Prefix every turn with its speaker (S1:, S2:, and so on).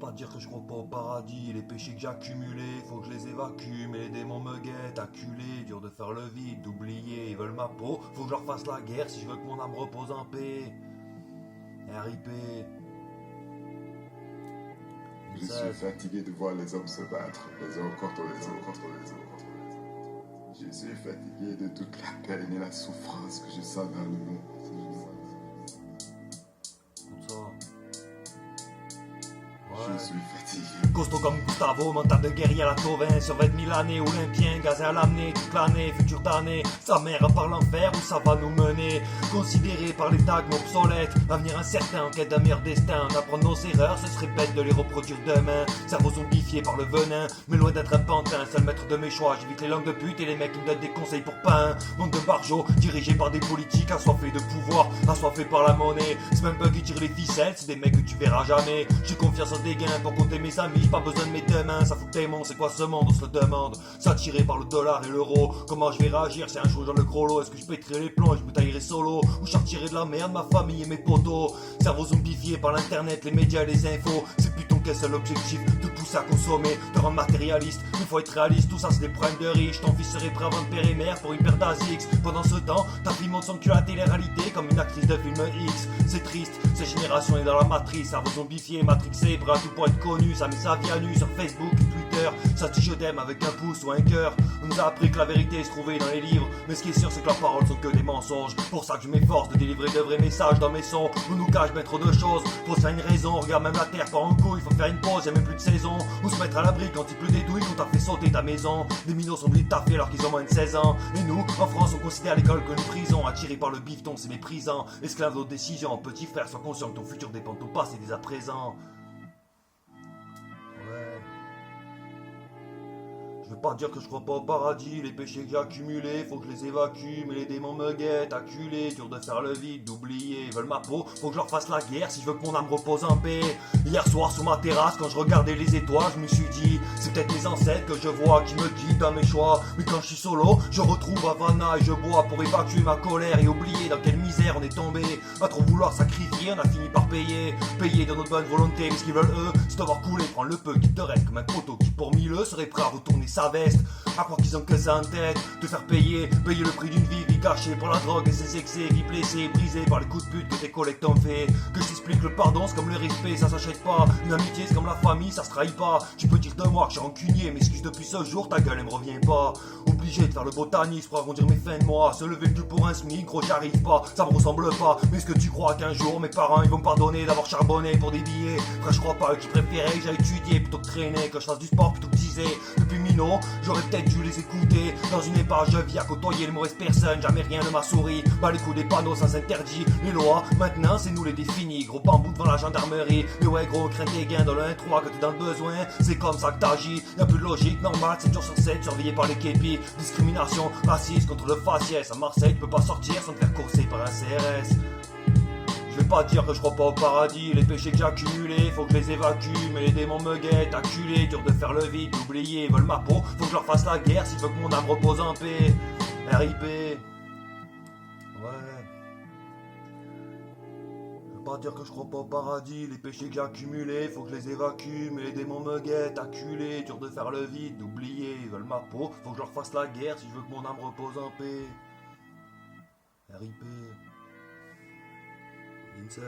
S1: Pas dire que je crois pas au paradis, les péchés que j'ai accumulés, faut que je les évacue, mais les démons me guettent, acculés, dur de faire le vide, d'oublier, ils veulent ma peau, faut que je leur fasse la guerre si je veux que mon âme repose en paix. RIP.
S2: Je suis fatigué de voir les hommes se battre, les uns contre les autres. Je suis fatigué de toute la peine et la souffrance que je sens dans le monde.
S1: Comme ça.
S2: Je suis fatigué.
S1: Costaud comme Gustavo, mental de guerrier à la Tauvin, survêt de Milanais, olympien, gazé à l'amener, toute l'année, futur d'année, sa mère par l'enfer où ça va nous mener, considéré par les tags obsolètes, avenir incertain en quête d'un meilleur destin, on apprend nos erreurs, ce serait bête de les reproduire demain, cerveau zombifié par le venin, mais loin d'être un pantin, seul maître de mes choix, j'évite les langues de pute et les mecs qui me donnent des conseils pour pain, monde de barjots, dirigé par des politiques, assoiffés de pouvoir, assoiffés par la monnaie, c'est même pas qui tire les ficelles, c'est des mecs que tu verras jamais, j'ai confiance en des gains pour compter mes amis, j'ai pas besoin de mes deux mains, ça fout tes démons, c'est quoi ce monde, on se le demande, s'attirer par le dollar et l'euro, comment je vais réagir si un jour dans le gros lot, est-ce que je péterai les plombs et je me taillerai solo, ou je sortirai de la merde, ma famille et mes potos, cerveau zombifié par l'internet, les médias et les infos, c'est plutôt qu'un seul objectif, de pousser à consommer, de rendre matérialiste, il faut être réaliste, tout ça c'est des problèmes de riches, ton fils serait prêt à vendre père et mère pour une paire d'Asics, pendant ce temps, ta fille monte son cul à la télé-réalité comme une actrice de film X, c'est triste, cette génération est dans la matrice, cerveau zombifié, matrixé, prêt à tout pour être connu, ça met sa vie à nu sur Facebook et Twitter, ça se dit je t'aime avec un pouce ou un cœur, on nous a appris que la vérité se trouvait dans les livres, mais ce qui est sûr c'est que leurs paroles sont que des mensonges, pour ça que je m'efforce de délivrer de vrais messages dans mes sons, on nous cache bien trop de choses, faut se faire une raison, regarde même la terre part en couille, il faut faire une pause, y'a même plus de saison, ou se mettre à l'abri quand il pleut des douilles, qu'on t'a fait sauter ta maison, des minots sont obligés de taffer alors qu'ils ont moins de 16 ans, et nous, en France on considère l'école comme une prison, attiré par le bifton c'est méprisant, esclave de nos décisions, petit frère sois conscient que ton futur dépend de ton passé dès à présent. Je veux pas dire que je crois pas au paradis, les péchés que j'ai accumulés, faut que je les évacue, mais les démons me guettent, acculés, dur de faire le vide, d'oublier, ils veulent ma peau, faut que je leur fasse la guerre si je veux que mon âme repose en paix. Hier soir sous ma terrasse, quand je regardais les étoiles, je me suis dit, c'est peut-être mes ancêtres que je vois qui me guident dans mes choix, mais quand je suis solo, je retrouve Havana et je bois pour évacuer ma colère et oublier dans quelle misère on est tombé, à trop vouloir sacrifier, on a fini par payer de notre bonne volonté, mais ce qu'ils veulent eux, c'est de voir couler, prendre le peu qui te reste comme un poteau qui pour 1000 serait prêt à retourner sa veste, à croire qu'ils ont que ça en tête, te faire payer le prix d'une vie cachée pour la drogue et ses excès, vie blessée, brisée par les coups de pute que tes collègues t'ont fait, que je t'explique le pardon c'est comme le respect, ça s'achète pas, une amitié c'est comme la famille, ça se trahit pas, tu peux dire de moi que je suis rancunier, mais excuse depuis ce jour, ta gueule elle me revient pas, obligé de faire le botaniste pour arrondir mes fins de mois, se lever le cul pour un SMIC, gros j'arrive pas, ça me ressemble pas, mais est-ce que tu crois qu'un jour mes parents ils vont me pardonner d'avoir charbonné pour des billets, frère je crois pas qu'ils préféraient que j'aille étudier plutôt que traîner, que je fasse du sport plutôt que teaser, depuis minot, j'aurais peut-être dû les écouter, dans une épage je vis à côtoyer les mauvaises personnes, jamais rien ne m'a souri, bah les coups des panneaux ça s'interdit, les lois, maintenant c'est nous les définis, gros bambou devant la gendarmerie, mais ouais gros crains tes gains dans le 1-3 quand t'es dans le besoin, c'est comme ça que t'agis, y'a plus de logique, normal, 7 jours sur 7, surveillé par les képis, discrimination, racisme contre le faciès, à Marseille tu peux pas sortir sans te faire courser par un CRS. Je vais pas dire que je crois pas au paradis, les péchés que j'ai accumulés, faut que je les évacue, mais les démons me guettent, acculés, dur de faire le vide, d'oublier, ils veulent ma peau, faut que je leur fasse la guerre si je veux que mon âme repose en paix. RIP. Ouais. Je veux pas dire que je crois pas au paradis, les péchés que j'ai accumulés, faut que je les évacue, mais les démons me guettent, acculés, dur de faire le vide, d'oublier, ils veulent ma peau, faut que je leur fasse la guerre si je veux que mon âme repose en paix. RIP. 16.